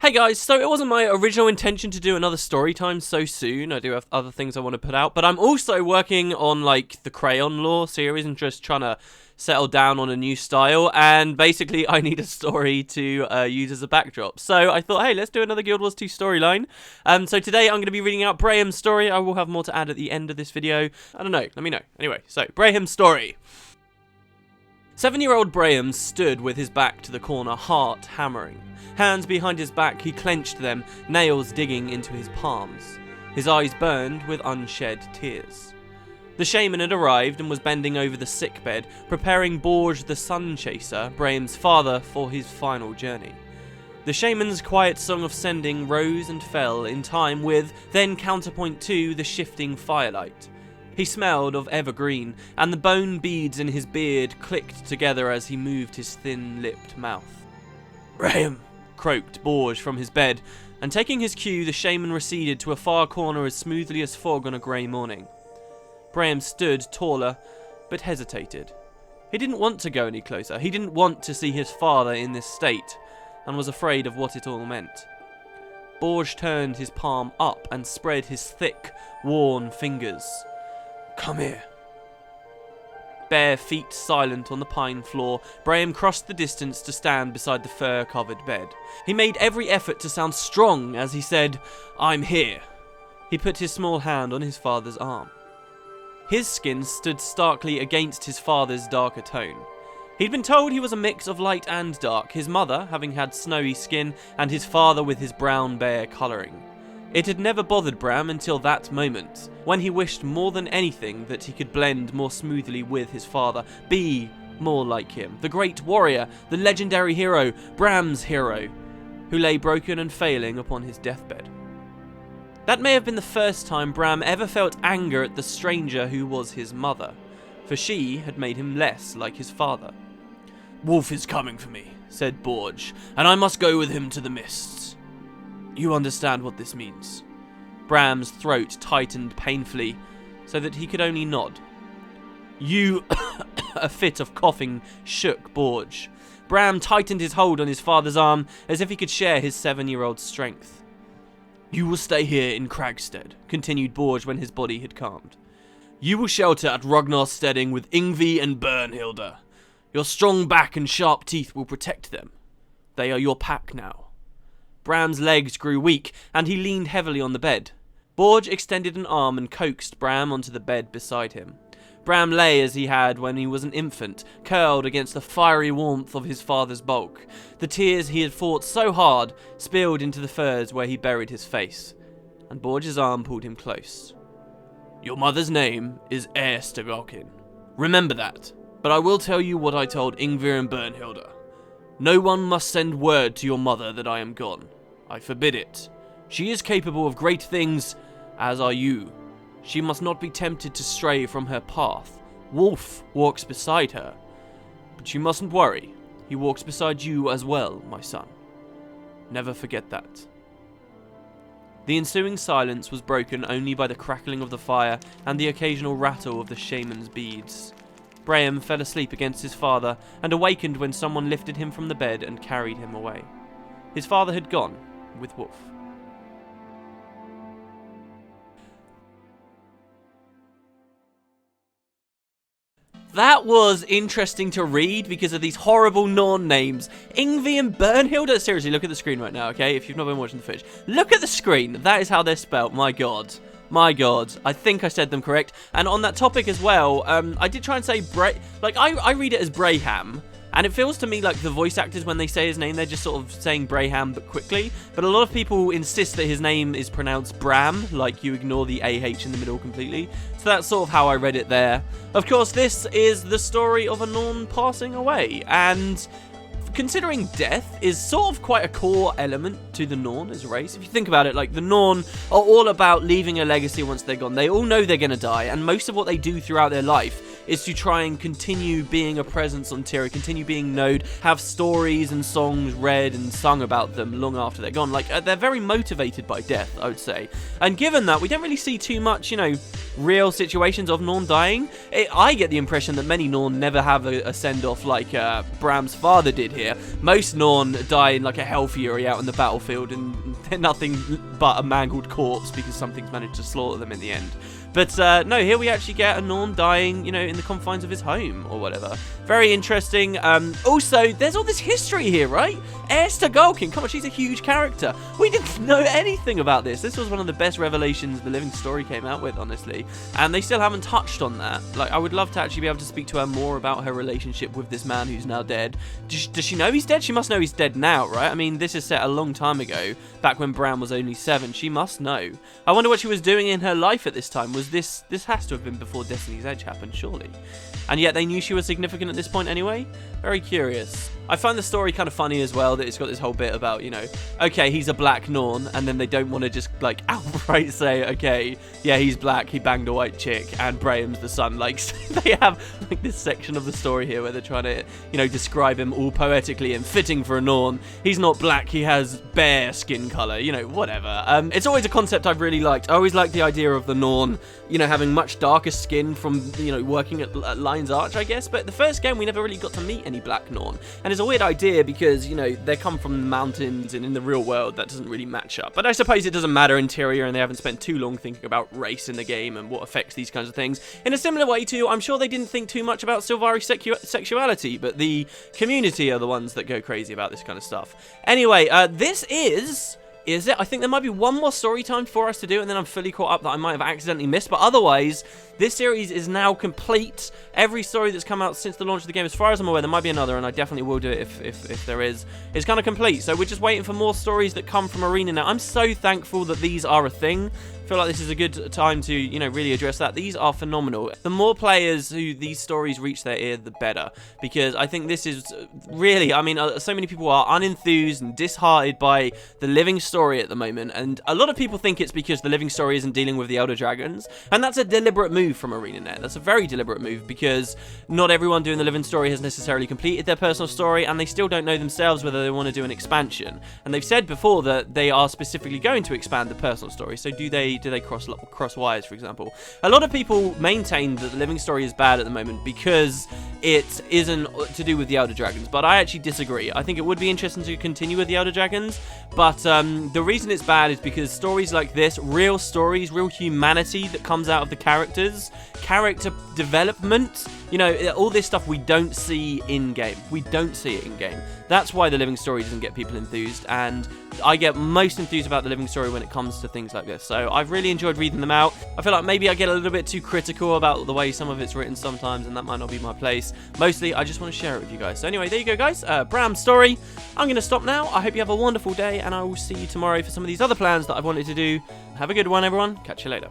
Hey guys, so it wasn't my original intention to do another story time so soon. I do have other things I want to put out, but I'm also working on like the Crayon lore series and just trying to settle down on a new style, and basically I need a story to use as a backdrop. So I thought, hey, let's do another Guild Wars 2 storyline. So today I'm going to be reading out Braham's story. I will have more to add at the end of this video. I don't know, let me know. Anyway, so Braham's story. 7-year-old Brahams stood with his back to the corner, heart hammering. Hands behind his back, he clenched them, nails digging into his palms. His eyes burned with unshed tears. The shaman had arrived and was bending over the sickbed, preparing Borge the Sun Chaser, Braham's father, for his final journey. The shaman's quiet song of sending rose and fell in time with, then counterpoint to, the shifting firelight. He smelled of evergreen, and the bone beads in his beard clicked together as he moved his thin-lipped mouth. "Braham!" croaked Borge from his bed, and taking his cue, the shaman receded to a far corner as smoothly as fog on a grey morning. Braham stood taller, but hesitated. He didn't want to go any closer. He didn't want to see his father in this state, and was afraid of what it all meant. Borge turned his palm up and spread his thick, worn fingers. "Come here." Bare feet silent on the pine floor, Braham crossed the distance to stand beside the fur-covered bed. He made every effort to sound strong as he said, "I'm here." He put his small hand on his father's arm. His skin stood starkly against his father's darker tone. He'd been told he was a mix of light and dark, his mother having had snowy skin and his father with his brown bare colouring. It had never bothered Bram until that moment, when he wished more than anything that he could blend more smoothly with his father, be more like him, the great warrior, the legendary hero, Bram's hero, who lay broken and failing upon his deathbed. That may have been the first time Bram ever felt anger at the stranger who was his mother, for she had made him less like his father. "Wolf is coming for me," said Borge, "and I must go with him to the mists. You understand what this means?" Bram's throat tightened painfully, so that he could only nod. A fit of coughing shook Borge. Bram tightened his hold on his father's arm, as if he could share his 7-year-old strength. "You will stay here in Cragstead," continued Borge when his body had calmed. "You will shelter at Ragnar's steading with Yngvi and Bernhilda. Your strong back and sharp teeth will protect them. They are your pack now." Bram's legs grew weak, and he leaned heavily on the bed. Borge extended an arm and coaxed Bram onto the bed beside him. Bram lay as he had when he was an infant, curled against the fiery warmth of his father's bulk. The tears he had fought so hard spilled into the furs where he buried his face, and Borge's arm pulled him close. "Your mother's name is Ersterokin. Remember that, but I will tell you what I told Yngvi and Bernhilda. No one must send word to your mother that I am gone. I forbid it. She is capable of great things, as are you. She must not be tempted to stray from her path. Wolf walks beside her. But you mustn't worry. He walks beside you as well, my son. Never forget that." The ensuing silence was broken only by the crackling of the fire and the occasional rattle of the shaman's beads. Braham fell asleep against his father and awakened when someone lifted him from the bed and carried him away. His father had gone with Wolf. That was interesting to read because of these horrible Norn names. Yngvi and Bernhilda. Seriously, look at the screen right now, okay? If you've not been watching the footage. Look at the screen. That is how they're spelt. My god. My god. I think I said them correct. And on that topic as well, I did try and say I read it as Braham. And it feels to me like the voice actors, when they say his name, they're just sort of saying Braham but quickly. But a lot of people insist that his name is pronounced Bram, like you ignore the AH in the middle completely. So that's sort of how I read it there. Of course, this is the story of a Norn passing away. And considering death is sort of quite a core element to the Norn as a race. If you think about it, like the Norn are all about leaving a legacy once they're gone. They all know they're going to die, and most of what they do throughout their life is to try and continue being a presence on Tyria, continue being known, have stories and songs read and sung about them long after they're gone. Like, they're very motivated by death, I would say. And given that, we don't really see too much, you know, real situations of Norn dying. I get the impression that many Norn never have a send-off like Brahms' father did here. Most Norn die in like a hell fury out in the battlefield, and they're nothing but a mangled corpse because something's managed to slaughter them in the end. But no, here we actually get a Norn dying, you know, in the confines of his home or whatever. Very interesting. Also, there's all this history here, right? Esther Galkin, come on, she's a huge character. We didn't know anything about this. This was one of the best revelations the Living Story came out with, honestly. And they still haven't touched on that. Like, I would love to actually be able to speak to her more about her relationship with this man who's now dead. Does she know he's dead? She must know he's dead now, right? I mean, this is set a long time ago, back when Bram was only 7. She must know. I wonder what she was doing in her life at this time. This has to have been before Destiny's Edge happened, surely. And yet they knew she was significant at this point anyway? Very curious. I find the story kind of funny as well, that it's got this whole bit about, you know, okay, he's a black Norn, and then they don't want to just, like, outright say, okay, yeah, he's black, he banged a white chick, and Braham's the son. Like, they have, like, this section of the story here where they're trying to, you know, describe him all poetically and fitting for a Norn. He's not black, he has bare skin colour, you know, whatever. It's always a concept I've really liked. I always liked the idea of the Norn, you know, having much darker skin from, you know, working at Lion's Arch, I guess, but the first game we never really got to meet any black Norn, and it's a weird idea because, you know, they come from the mountains, and in the real world that doesn't really match up. But I suppose it doesn't matter in Tyria, and they haven't spent too long thinking about race in the game and what affects these kinds of things. In a similar way to, I'm sure they didn't think too much about Sylvari's sexuality, but the community are the ones that go crazy about this kind of stuff. Anyway, this is it? I think there might be one more story time for us to do, and then I'm fully caught up that I might have accidentally missed. But otherwise, this series is now complete. Every story that's come out since the launch of the game, as far as I'm aware, there might be another, and I definitely will do it if there is. It's kind of complete. So we're just waiting for more stories that come from Arena now. I'm so thankful that these are a thing. I feel like this is a good time to, you know, really address that. These are phenomenal. The more players who these stories reach their ear, the better. Because I think this is really, I mean, so many people are unenthused and disheartened by the Living Story at the moment. And a lot of people think it's because the Living Story isn't dealing with the Elder Dragons. And that's a deliberate move from ArenaNet. That's a very deliberate move, because not everyone doing the Living Story has necessarily completed their personal story, and they still don't know themselves whether they want to do an expansion. And they've said before that they are specifically going to expand the personal story. So do they cross wires, for example? A lot of people maintain that the Living Story is bad at the moment because it isn't to do with the Elder Dragons, but I actually disagree. I think it would be interesting to continue with the Elder Dragons, but the reason it's bad is because stories like this, real stories, real humanity that comes out of the characters, character development, you know, all this stuff we don't see in-game. We don't see it in-game. That's why the Living Story doesn't get people enthused, and I get most enthused about the Living Story when it comes to things like this. So I've really enjoyed reading them out. I feel like maybe I get a little bit too critical about the way some of it's written sometimes, and that might not be my place. Mostly, I just want to share it with you guys. So anyway, there you go, guys. Brahams' story. I'm going to stop now. I hope you have a wonderful day, and I will see you tomorrow for some of these other plans that I've wanted to do. Have a good one, everyone. Catch you later.